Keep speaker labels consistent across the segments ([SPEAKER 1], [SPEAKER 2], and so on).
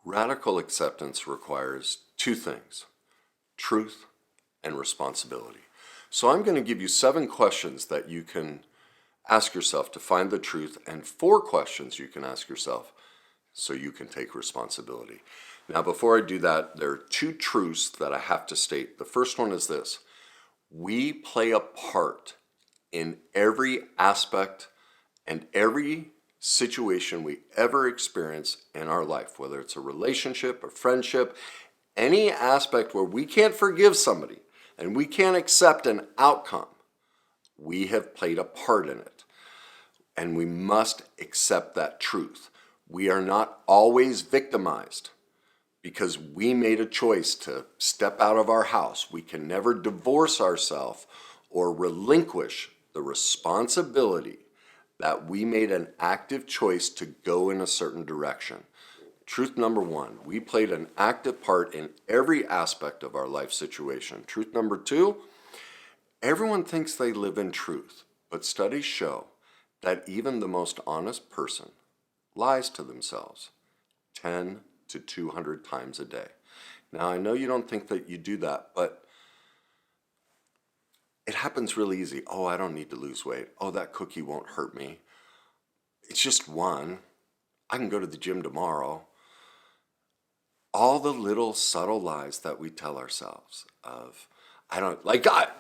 [SPEAKER 1] Radical acceptance requires two things: truth and responsibility. So I'm going to give you 7 questions that you can ask yourself to find the truth, and 4 questions you can ask yourself so you can take responsibility. Now, before I do that, there are 2 truths that I have to state. The first one is this: we play a part in every aspect and every situation we ever experience in our life, whether it's a relationship, a friendship, any aspect where we can't forgive somebody and we can't accept an outcome. We have played a part in it, and we must accept that truth. We are not always victimized because we made a choice to step out of our house. We can never divorce ourselves or relinquish the responsibility that we made an active choice to go in a certain direction. Truth number 1, we played an active part in every aspect of our life situation. Truth number 2, everyone thinks they live in truth, but studies show that even the most honest person lies to themselves 10 to 200 times a day. Now, I know you don't think that you do that, but it happens really easy. Oh, I don't need to lose weight. Oh, that cookie won't hurt me. It's just one. I can go to the gym tomorrow. All the little subtle lies that we tell ourselves of,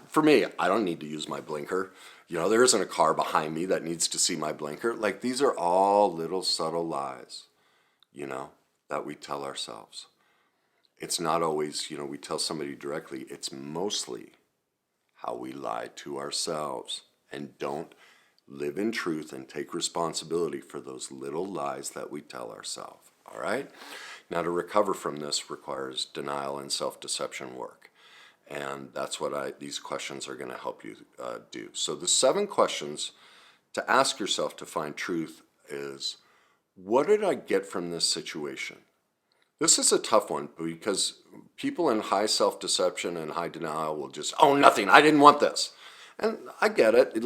[SPEAKER 1] for me, I don't need to use my blinker. There isn't a car behind me that needs to see my blinker. These are all little subtle lies, that we tell ourselves. It's not always, we tell somebody directly. It's mostly how we lie to ourselves and don't live in truth and take responsibility for those little lies that we tell ourselves. All right? Now, to recover from this requires denial and self-deception work. And that's what these questions are going to help you do. So the 7 questions to ask yourself to find truth is, what did I get from this situation? This is a tough one because people in high self-deception and high denial will just, oh, nothing, I didn't want this. And I get it.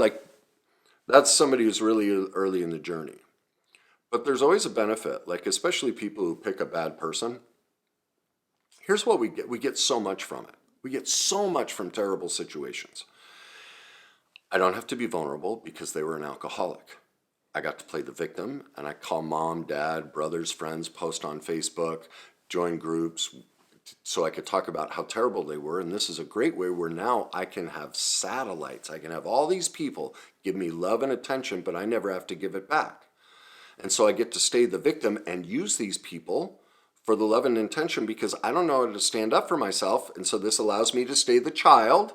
[SPEAKER 1] That's somebody who's really early in the journey. But there's always a benefit, especially people who pick a bad person. Here's what we get. We get so much from it. We get so much from terrible situations. I don't have to be vulnerable because they were an alcoholic. I got to play the victim, and I call mom, dad, brothers, friends, post on Facebook, join groups, so I could talk about how terrible they were. And this is a great way where now I can have satellites. I can have all these people give me love and attention, but I never have to give it back. And so I get to stay the victim and use these people for the love and attention because I don't know how to stand up for myself. And so this allows me to stay the child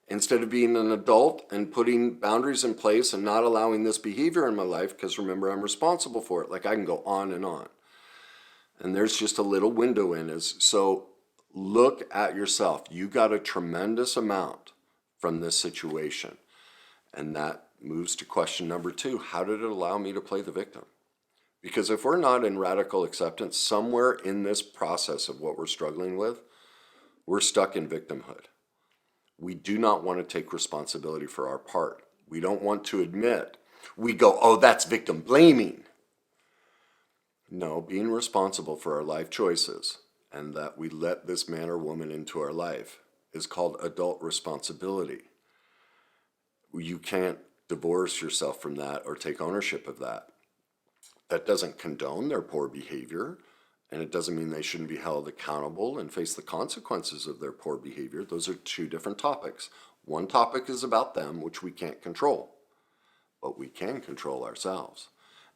[SPEAKER 1] instead of being an adult and putting boundaries in place and not allowing this behavior in my life, because remember, I'm responsible for it. I can go on and on. And there's just a little window in. So look at yourself. You got a tremendous amount from this situation. And that moves to question number 2. How did it allow me to play the victim? Because if we're not in radical acceptance, somewhere in this process of what we're struggling with, we're stuck in victimhood. We do not want to take responsibility for our part. We don't want to admit. We go, oh, that's victim blaming. No, being responsible for our life choices and that we let this man or woman into our life is called adult responsibility. You can't divorce yourself from that or take ownership of that. That doesn't condone their poor behavior, and it doesn't mean they shouldn't be held accountable and face the consequences of their poor behavior. Those are 2 different topics. One topic is about them, which we can't control, but we can control ourselves.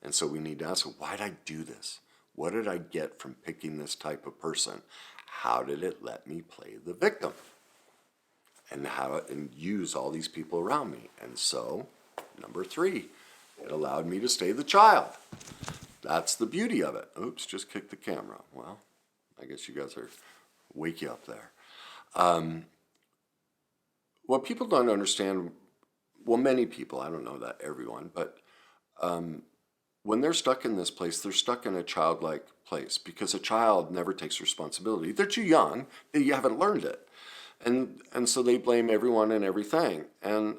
[SPEAKER 1] And so we need to ask, why did I do this? What did I get from picking this type of person? How did it let me play the victim? And use all these people around me? And so, number 3, it allowed me to stay the child. That's the beauty of it. Oops, just kicked the camera. Well, I guess you guys are wake you up there. What people don't understand, well, many people, I don't know that everyone, but when they're stuck in this place, they're stuck in a childlike place because a child never takes responsibility. They're too young. They haven't learned it. And so they blame everyone and everything. And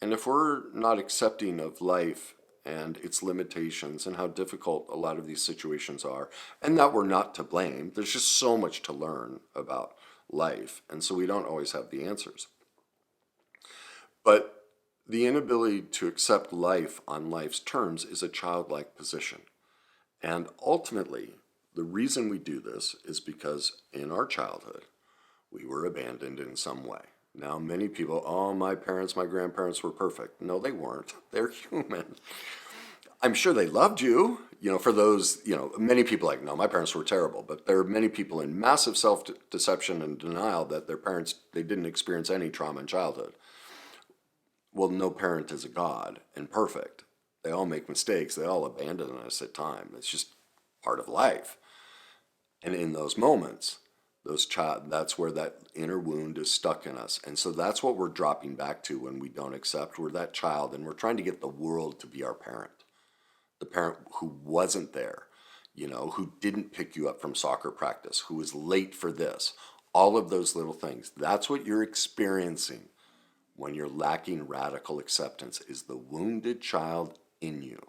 [SPEAKER 1] if we're not accepting of life and its limitations and how difficult a lot of these situations are, and that we're not to blame. There's just so much to learn about life, and so we don't always have the answers. But the inability to accept life on life's terms is a childlike position. And ultimately, the reason we do this is because in our childhood, we were abandoned in some way. Now, many people, oh, my parents, my grandparents were perfect. No, they weren't. They're human. I'm sure they loved you. For those, many people like, no, my parents were terrible. But there are many people in massive self-deception and denial that their parents, they didn't experience any trauma in childhood. Well, no parent is a god and perfect. They all make mistakes. They all abandon us at times. It's just part of life. And in those moments, that's where that inner wound is stuck in us. And so that's what we're dropping back to when we don't accept. We're that child, and we're trying to get the world to be our parent. The parent who wasn't there, who didn't pick you up from soccer practice, who was late for this. All of those little things. That's what you're experiencing when you're lacking radical acceptance, is the wounded child in you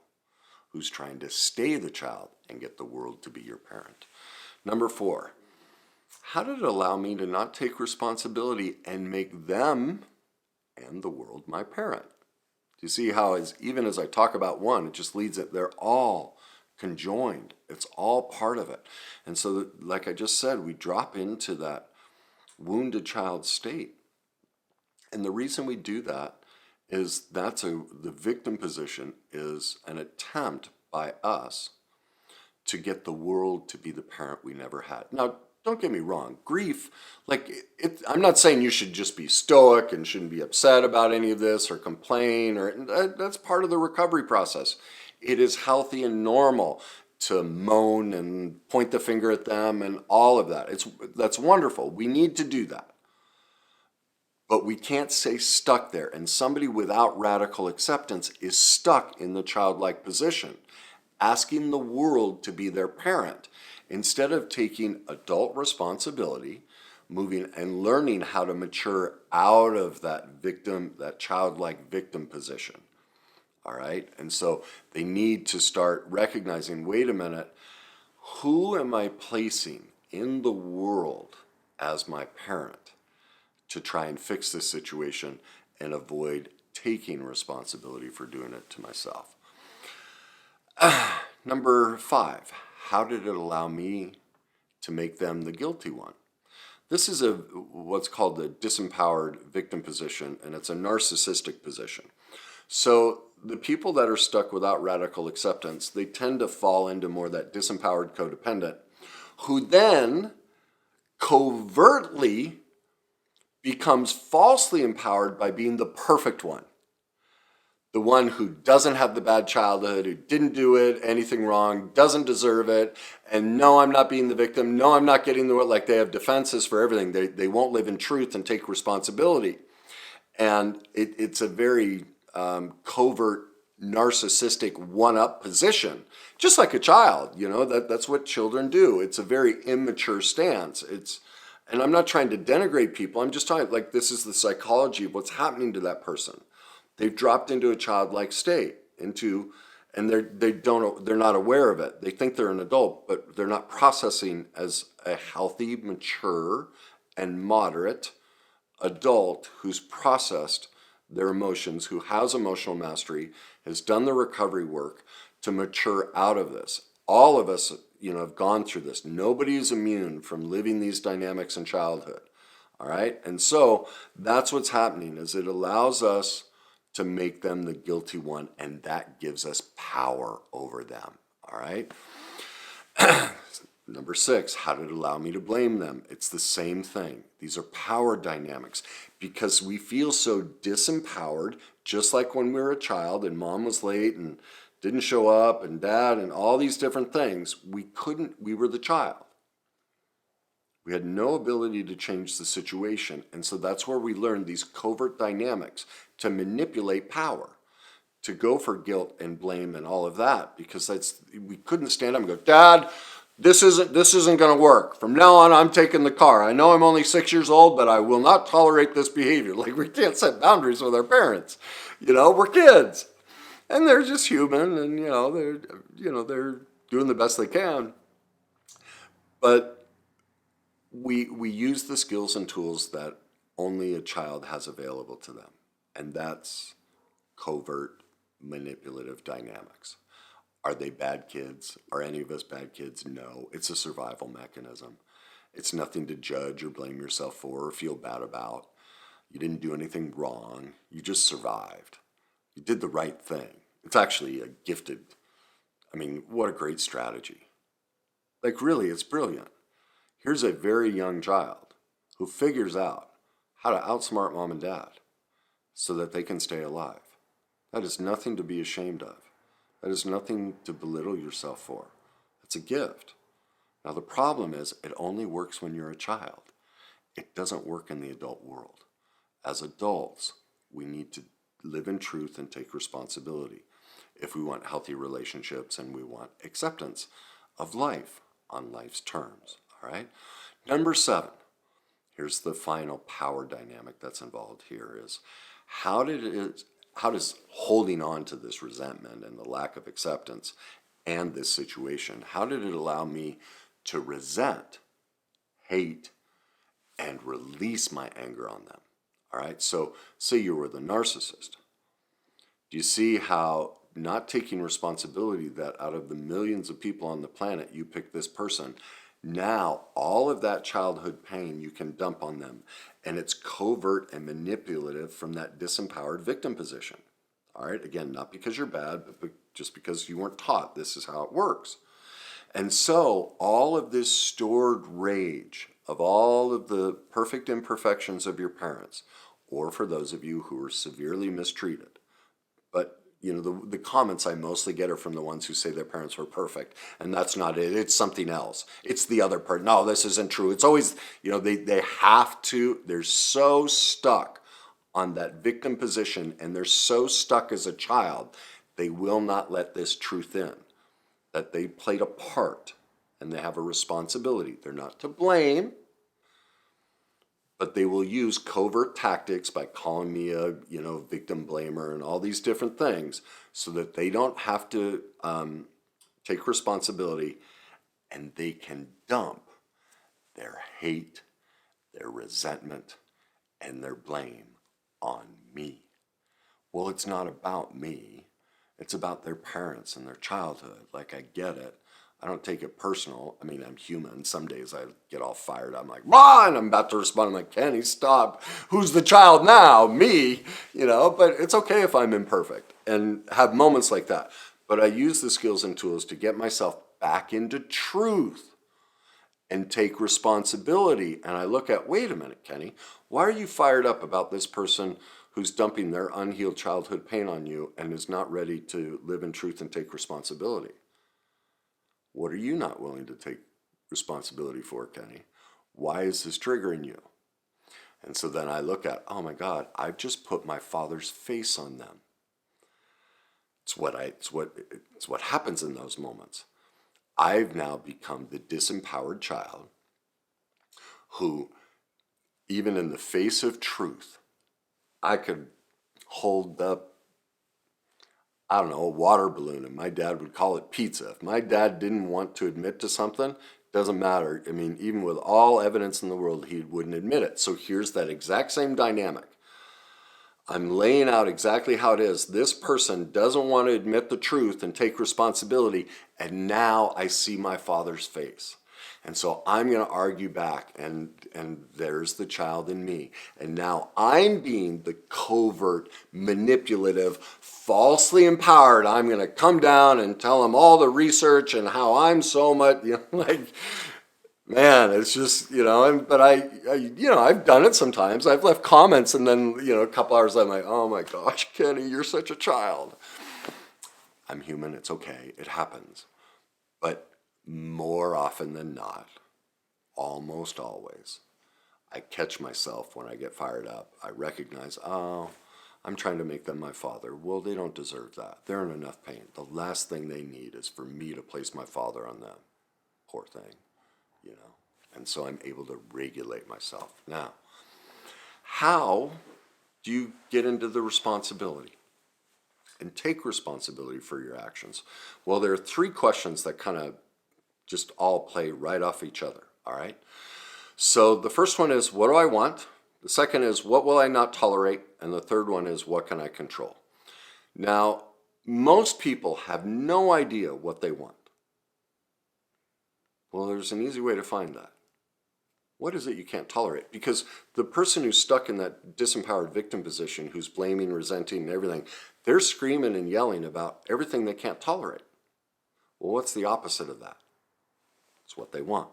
[SPEAKER 1] who's trying to stay the child and get the world to be your parent. Number 4, how did it allow me to not take responsibility and make them and the world my parent? Do you see how even as I talk about one, it just leads it, they're all conjoined. It's all part of it. And so, like I just said, we drop into that wounded child state. And the reason we do that is the victim position is an attempt by us to get the world to be the parent we never had. Now, don't get me wrong, grief, I'm not saying you should just be stoic and shouldn't be upset about any of this or complain, that's part of the recovery process. It is healthy and normal to moan and point the finger at them and all of that. That's wonderful. We need to do that. But we can't stay stuck there. And somebody without radical acceptance is stuck in the childlike position, asking the world to be their parent, instead of taking adult responsibility, moving and learning how to mature out of that childlike victim position. All right? And so they need to start recognizing, wait a minute, who am I placing in the world as my parent to try and fix this situation and avoid taking responsibility for doing it to myself? Number 5, how did it allow me to make them the guilty one? This is what's called the disempowered victim position, and it's a narcissistic position. So the people that are stuck without radical acceptance, they tend to fall into more that disempowered codependent, who then covertly becomes falsely empowered by being the perfect one. The one who doesn't have the bad childhood, who didn't do anything wrong, doesn't deserve it, and no, I'm not being the victim, no, I'm not getting they have defenses for everything. They won't live in truth and take responsibility. And it's a very covert, narcissistic one-up position, just like a child, that's what children do. It's a very immature stance. And I'm not trying to denigrate people, I'm just talking, this is the psychology of what's happening to that person. They've dropped into a childlike state, and they're not aware of it. They think they're an adult, but they're not processing as a healthy, mature, and moderate adult who's processed their emotions, who has emotional mastery, has done the recovery work to mature out of this. All of us, have gone through this. Nobody is immune from living these dynamics in childhood. All right? And so that's what's happening, is it allows us to make them the guilty one, and that gives us power over them. All right? Number 6, how did it allow me to blame them? It's the same thing. These are power dynamics, because we feel so disempowered, just like when we were a child and mom was late and didn't show up, and dad, and all these different things. We were the child. We had no ability to change the situation. And so that's where we learned these covert dynamics to manipulate power, to go for guilt and blame and all of that, because we couldn't stand up and go, Dad, this isn't going to work. From now on, I'm taking the car. I know I'm only 6 years old, but I will not tolerate this behavior. We can't set boundaries with our parents. We're kids. And they're just human, and they're doing the best they can. But we use the skills and tools that only a child has available to them, and that's covert manipulative dynamics. Are they bad kids? Are any of us bad kids? No, it's a survival mechanism. It's nothing to judge or blame yourself for or feel bad about. You didn't do anything wrong. You just survived. You did the right thing. It's actually a gifted, what a great strategy. Like, really, it's brilliant. Here's a very young child who figures out how to outsmart mom and dad so that they can stay alive. That is nothing to be ashamed of. That is nothing to belittle yourself for. It's a gift. Now, the problem is it only works when you're a child. It doesn't work in the adult world. As adults, we need to live in truth and take responsibility if we want healthy relationships and we want acceptance of life on life's terms. All right? Number 7, here's the final power dynamic that's involved here is how does holding on to this resentment and the lack of acceptance and this situation, how did it allow me to resent, hate, and release my anger on them? All right, so say you were the narcissist. Do you see how not taking responsibility that out of the millions of people on the planet, you pick this person? Now, all of that childhood pain you can dump on them, and it's covert and manipulative from that disempowered victim position. All right, again, not because you're bad, but just because you weren't taught this is how it works. And so all of this stored rage of all of the perfect imperfections of your parents, or for those of you who are severely mistreated, but the comments I mostly get are from the ones who say their parents were perfect, and that's not it. It's something else. It's the other part. No, this isn't true. It's always, they have to, they're so stuck on that victim position, and they're so stuck as a child, they will not let this truth in, that they played a part, and they have a responsibility. They're not to blame, but they will use covert tactics by calling me a victim blamer and all these different things so that they don't have to take responsibility, and they can dump their hate, their resentment, and their blame on me. Well, it's not about me. It's about their parents and their childhood. Like, I get it. I don't take it personal. I'm human. Some days I get all fired. I'm like, rah, and I'm about to respond. I'm like, Kenny, stop. Who's the child now? Me, but it's okay if I'm imperfect and have moments like that. But I use the skills and tools to get myself back into truth and take responsibility. And I look at, wait a minute, Kenny, why are you fired up about this person who's dumping their unhealed childhood pain on you and is not ready to live in truth and take responsibility? What are you not willing to take responsibility for, Kenny? Why is this triggering you? And so then I look at, oh my God, I've just put my father's face on them. It's what happens in those moments. I've now become the disempowered child who, even in the face of truth, I could hold up, a water balloon, and my dad would call it pizza. If my dad didn't want to admit to something, doesn't matter. Even with all evidence in the world, he wouldn't admit it. So here's that exact same dynamic. I'm laying out exactly how it is. This person doesn't want to admit the truth and take responsibility, and now I see my father's face. And so I'm going to argue back, and there's the child in me. And now I'm being the covert, manipulative, falsely empowered. I'm going to come down and tell them all the research and how I'm so much, man, it's just, but I've done it sometimes. I've left comments, and then, a couple hours later, I'm like, oh my gosh, Kenny, you're such a child. I'm human. It's okay. It happens. But more often than not, almost always, I catch myself when I get fired up. I recognize, oh, I'm trying to make them my father. Well, they don't deserve that. They're in enough pain. The last thing they need is for me to place my father on them. Poor thing, And so I'm able to regulate myself. Now, how do you get into the responsibility? and take responsibility for your actions? Well, there are three questions that kind of just all play right off each other, all right? So the first one is, what do I want? The second is, what will I not tolerate? And the third one is, what can I control? Now, most people have no idea what they want. Well, there's an easy way to find that. What is it you can't tolerate? Because the person who's stuck in that disempowered victim position, who's blaming, resenting, and everything, they're screaming and yelling about everything they can't tolerate. Well, what's the opposite of that? It's what they want.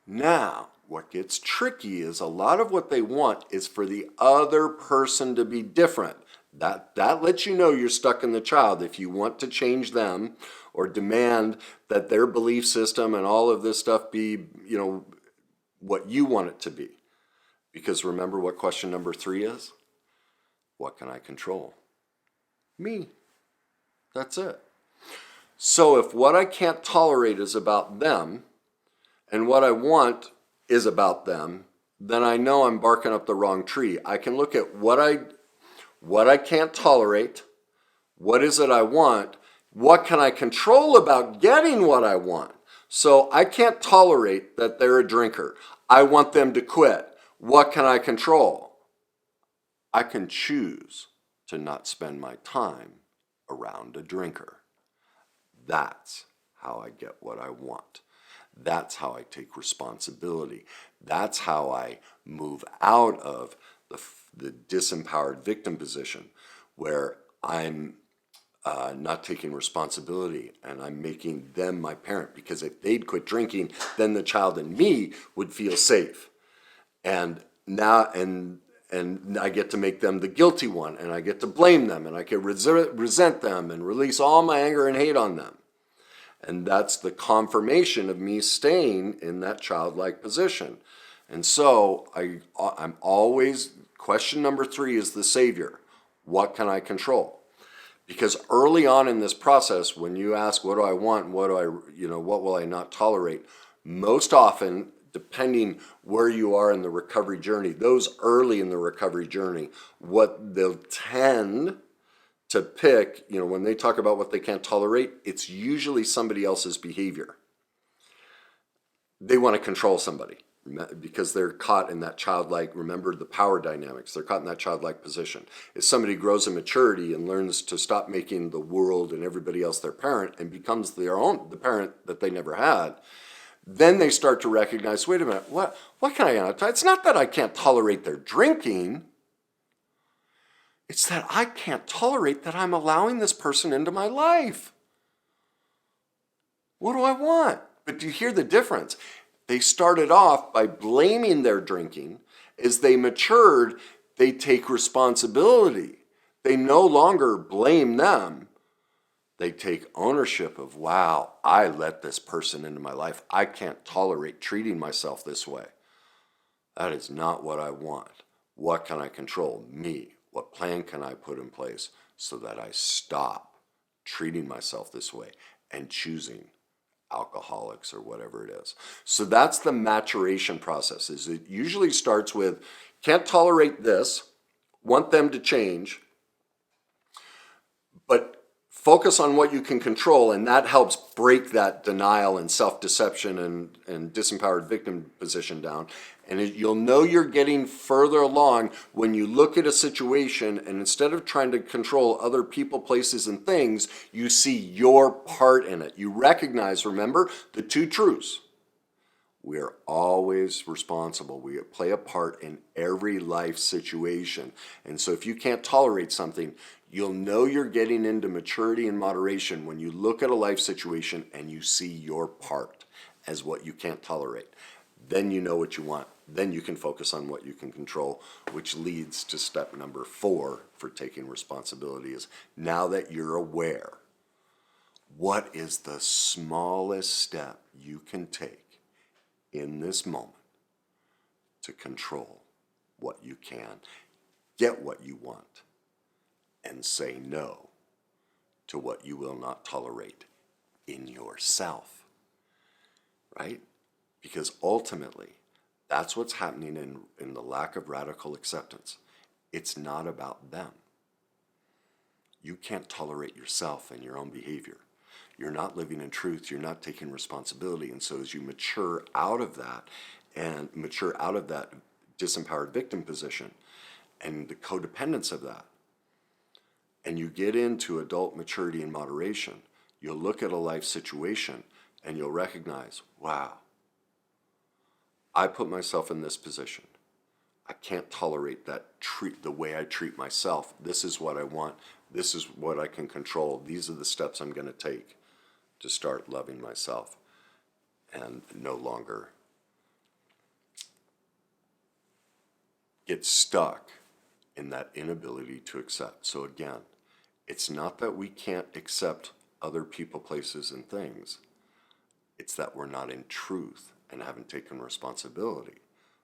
[SPEAKER 1] Now, what gets tricky is a lot of what they want is for the other person to be different. That lets you know you're stuck in the child if you want to change them or demand that their belief system and all of this stuff be, what you want it to be. Because remember what question number 3 is? What can I control? Me. That's it. So if what I can't tolerate is about them and what I want is about them, then I know I'm barking up the wrong tree. I can look at what I can't tolerate, what is it I want, what can I control about getting what I want. So I can't tolerate that they're a drinker. I want them to quit. What can I control? I can choose to not spend my time around a drinker. That's how I get what I want. That's how I take responsibility. That's how I move out of the disempowered victim position where I'm not taking responsibility and I'm making them my parent, because if they'd quit drinking, then the child in me would feel safe. And now, and I get to make them the guilty one, and I get to blame them, and I can resent them and release all my anger and hate on them. And that's the confirmation of me staying in that childlike position. And so I'm always, question number 3 is the savior. What can I control? Because early on in this process, when you ask, what do I want? What will I not tolerate? Most often, depending where you are in the recovery journey, those early in the recovery journey, what they'll tend to pick, when they talk about what they can't tolerate, it's usually somebody else's behavior. They want to control somebody because they're caught in that childlike, remember the power dynamics, they're caught in that childlike position. If somebody grows in maturity and learns to stop making the world and everybody else their parent and becomes the parent that they never had, then they start to recognize, wait a minute, what can I not? It's not that I can't tolerate their drinking. It's that I can't tolerate that I'm allowing this person into my life. What do I want? But do you hear the difference? They started off by blaming their drinking. As they matured, they take responsibility. They no longer blame them. They take ownership of, wow, I let this person into my life. I can't tolerate treating myself this way. That is not what I want. What can I control? Me. What plan can I put in place so that I stop treating myself this way and choosing alcoholics or whatever it is? So that's the maturation process. It usually starts with, can't tolerate this, want them to change, but focus on what you can control, and that helps break that denial and self-deception and disempowered victim position down. And you'll know you're getting further along when you look at a situation and instead of trying to control other people, places, and things, you see your part in it. You recognize, remember, the 2 truths. We are always responsible. We play a part in every life situation. And so if you can't tolerate something, you'll know you're getting into maturity and moderation when you look at a life situation and you see your part as what you can't tolerate. Then you know what you want. Then you can focus on what you can control, which leads to step number 4 for taking responsibility is, now that you're aware, what is the smallest step you can take in this moment to control what you can, get what you want, and say no to what you will not tolerate in yourself, right? Because ultimately, that's what's happening in the lack of radical acceptance. It's not about them. you can't tolerate yourself and your own behavior. You're not living in truth. You're not taking responsibility. And so as you mature out of that and mature out of that disempowered victim position and the codependence of that, and you get into adult maturity and moderation, you'll look at a life situation and you'll recognize, wow, I put myself in this position. I can't tolerate the way I treat myself. This is what I want. This is what I can control. These are the steps I'm going to take to start loving myself and no longer get stuck in that inability to accept. So again, it's not that we can't accept other people, places, and things. It's that we're not in truth and haven't taken responsibility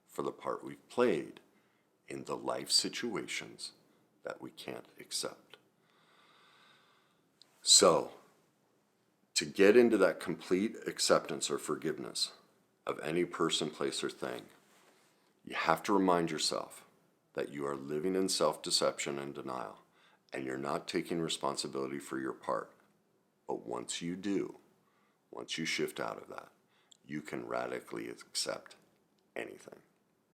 [SPEAKER 1] for the part we've played in the life situations that we can't accept. So, to get into that complete acceptance or forgiveness of any person, place, or thing, you have to remind yourself that you are living in self-deception and denial, and you're not taking responsibility for your part. But once you do, once you shift out of that, you can radically accept anything.